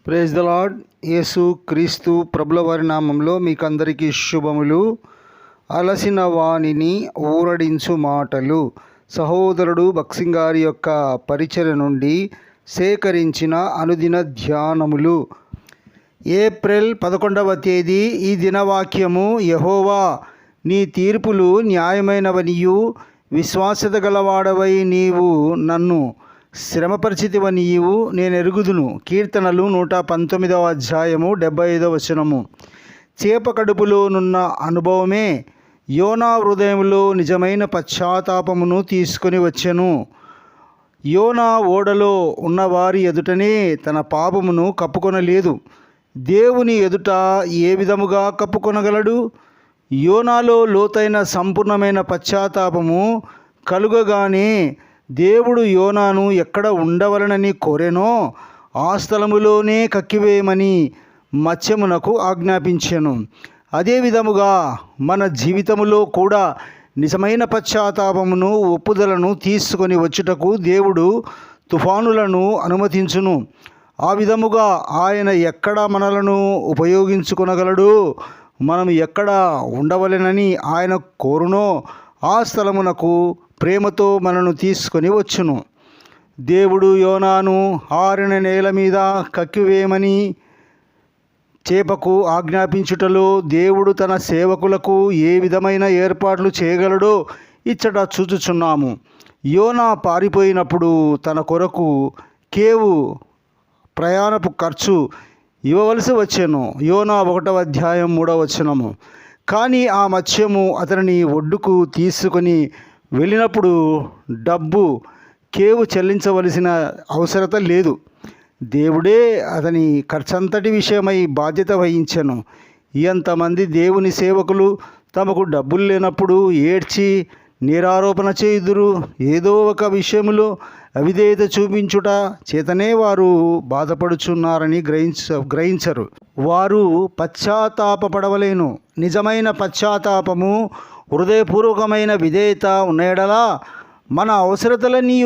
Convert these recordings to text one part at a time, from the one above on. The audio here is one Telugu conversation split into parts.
Praise the lord. యేసు క్రీస్తు ప్రభుల వారి నామంలో మీకు అందరికీ శుభములు. అలసిన వాణిని ఊరడించు మాటలు. సహోదరుడు భక్సింగ్ గారి యొక్క పరిచర్య నుండి సేకరించిన అనుదిన ధ్యానములు. ఏప్రిల్ 11వ తేదీ. ఈ దినవాక్యము: యెహోవా, నీ తీర్పులు న్యాయమైనవనియు విశ్వాస్యత గలవాడవై నీవు నన్ను శ్రమపరిచితివనియు నేనెరుగుదును. కీర్తనలు 119వ అధ్యాయము 75వ వచనము. చేప కడుపులోనున్న అనుభవమే యోనా హృదయంలో నిజమైన పశ్చాత్తాపమును తీసుకొని వచ్చెను. యోనా ఓడలో ఉన్నవారి ఎదుటనే తన పాపమును కప్పుకొనలేదు. దేవుని ఎదుట ఏ విధముగా కప్పుకొనగలడు? యోనాలో లోతైన సంపూర్ణమైన పశ్చాత్తాపము కలుగగానే దేవుడు యోనాను ఎక్కడ ఉండవలనని కోరెనో ఆ స్థలములోనే కక్కివేయమని మత్స్యమునకు ఆజ్ఞాపించెను. అదే విధముగా మన జీవితములో కూడా నిజమైన పశ్చాత్తాపమును, ఒప్పుదలను తీసుకొని వచ్చుటకు దేవుడు తుఫానులను అనుమతించును. ఆ విధముగా ఆయన ఎక్కడ మనలను ఉపయోగించుకొనగలడు, మనం ఎక్కడ ఉండవలెనని ఆయన కోరునో ఆ స్థలమునకు ప్రేమతో మనను తీసుకొని వచ్చును. దేవుడు యోనాను ఆరిన నేల మీద కక్కివేయమని చేపకు ఆజ్ఞాపించుటలో దేవుడు తన సేవకులకు ఏ విధమైన ఏర్పాట్లు చేయగలడో ఇచ్చట చూచుచున్నాము. యోనా పారిపోయినప్పుడు తన కొరకు కేవు ప్రయాణపు ఖర్చు ఇవ్వవలసి వచ్చెను. యోనా 1వ అధ్యాయం 3వ వచనము. కానీ ఆ మత్స్యము అతనిని ఒడ్డుకు తీసుకొని వెళ్ళినప్పుడు డబ్బు కేవు చెల్లించవలసిన అవసరత లేదు. దేవుడే అతని ఖర్చంతటి విషయమై బాధ్యత వహించెను. ఎంతమంది దేవుని సేవకులు తమకు డబ్బులు లేనప్పుడు ఏడ్చి నిరారోపణ చేయుదురు. ఏదో ఒక విషయంలో అవిధేయత చూపించుట చేతనే వారు బాధపడుచున్నారని గ్రహించరు. వారు పశ్చాత్తాపపడవలేను. నిజమైన పశ్చాత్తాపము, హృదయపూర్వకమైన విధేయత ఉన్నయెడల మన అవసరతలన్నీ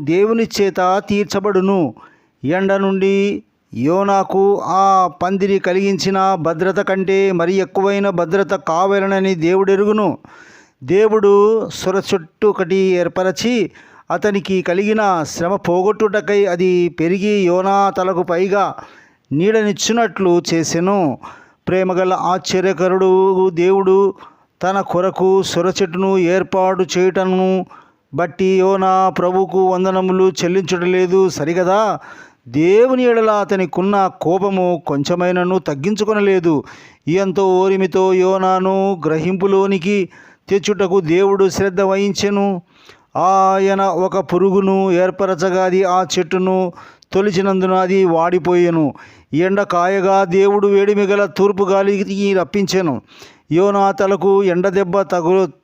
దేవుని చేత తీర్చబడును. ఎండ నుండి యోనాకు ఆ పందిరి కలిగించిన భద్రత కంటే మరి ఎక్కువైన భద్రత కావాలనని దేవుడెరుగును. దేవుడు సొర చెట్టు ఒకటి ఏర్పరచి అతనికి కలిగిన శ్రమ పోగొట్టుటకై అది పెరిగి యోనా తలకు పైగా నీడనిచ్చునట్లు చేసెను. ప్రేమగల ఆశ్చర్యకరుడు దేవుడు తన కొరకు సొర చెట్టును ఏర్పాటు చేయుటను బట్టి యోనా ప్రభువుకు వందనములు చెల్లించుటలేదు సరిగదా? దేవుని ఎడల అతనికున్న కోపము కొంచెమైనను తగ్గించుకొనలేదు. ఎంతో ఓరిమితో యోనాను గ్రహింపులోనికి తెచ్చుటకు దేవుడు శ్రద్ధ వహించెను. ఆయన ఒక పురుగును ఏర్పరచగా అది ఆ చెట్టును తొలిచినందున అది వాడిపోయెను. ఎండ కాయగా దేవుడు వేడిమిగల తూర్పు గాలికి రప్పించెను. యోనా తలకు ఎండ దెబ్బ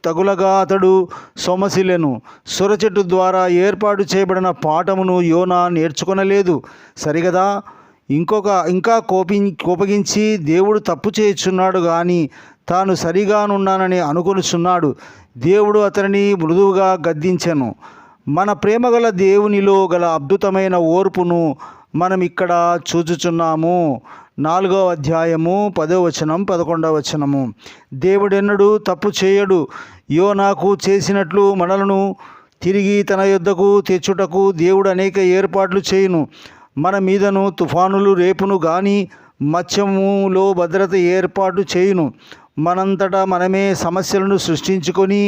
తగులగా అతడు సొమసిలెను. సొరచెట్టు ద్వారా ఏర్పాటు చేయబడిన పాఠమును యోనా నేర్చుకొనలేదు సరిగదా? ఇంకా కోపగించి దేవుడు తప్పు చేయుచున్నాడు కానీ తాను సరిగానున్నానని అనుకొనుచున్నాడు. దేవుడు అతనిని మృదువుగా గద్దించెను. మన ప్రేమగల దేవునిలో గల అద్భుతమైన ఓర్పును మనం ఇక్కడ చూచుచున్నాము. 4వ అధ్యాయము 10వ వచనం 11వ వచనము. దేవుడెన్నడూ తప్పు చేయడు. యోనాకు చేసినట్లు మనలను తిరిగి తన యొద్దకు తెచ్చుటకు దేవుడు అనేక ఏర్పాట్లు చేయును. మన మీదను తుఫానులు రేపును గాని మత్స్యములో భద్రత ఏర్పాటు చేయును. మనంతటా మనమే సమస్యలను సృష్టించుకొని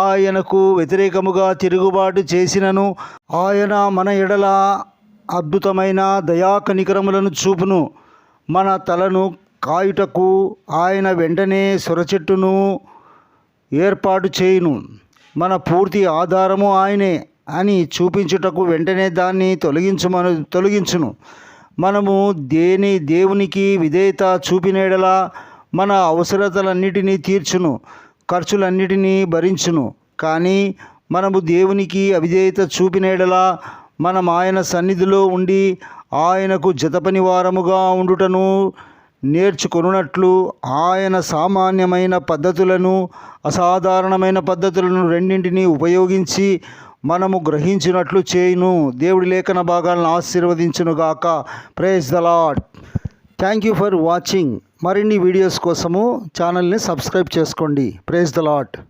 ఆయనకు వ్యతిరేకముగా తిరుగుబాటు చేసినను ఆయన మన ఎడల అద్భుతమైన దయా కనికరములను చూపును. మన తలను కాయుటకు ఆయన వెంటనే సొరచెట్టును ఏర్పాటు చేయును. మన పూర్తి ఆధారము ఆయనే అని చూపించుటకు వెంటనే దాన్ని తొలగించును. మనము దేవునికి విధేయత చూపినెడల మన అవసరతలన్నిటినీ తీర్చును, ఖర్చులన్నిటినీ భరించును. కానీ మనము దేవునికి అవిధేయత చూపినెడల మనం ఆయన సన్నిధిలో ఉండి ఆయనకు జతపని వారముగా ఉండుటను నేర్చుకొనున్నట్లు ఆయన సామాన్యమైన పద్ధతులను, అసాధారణమైన పద్ధతులను రెండింటినీ ఉపయోగించి మనము గ్రహించినట్లు చేయును. దేవుడి లేఖన భాగాలను ఆశీర్వదించునుగాక. Praise the Lord. Thank you for watching. మరిన్ని వీడియోస్ కోసము ఛానల్ని సబ్స్క్రైబ్ చేసుకోండి. Praise the lord.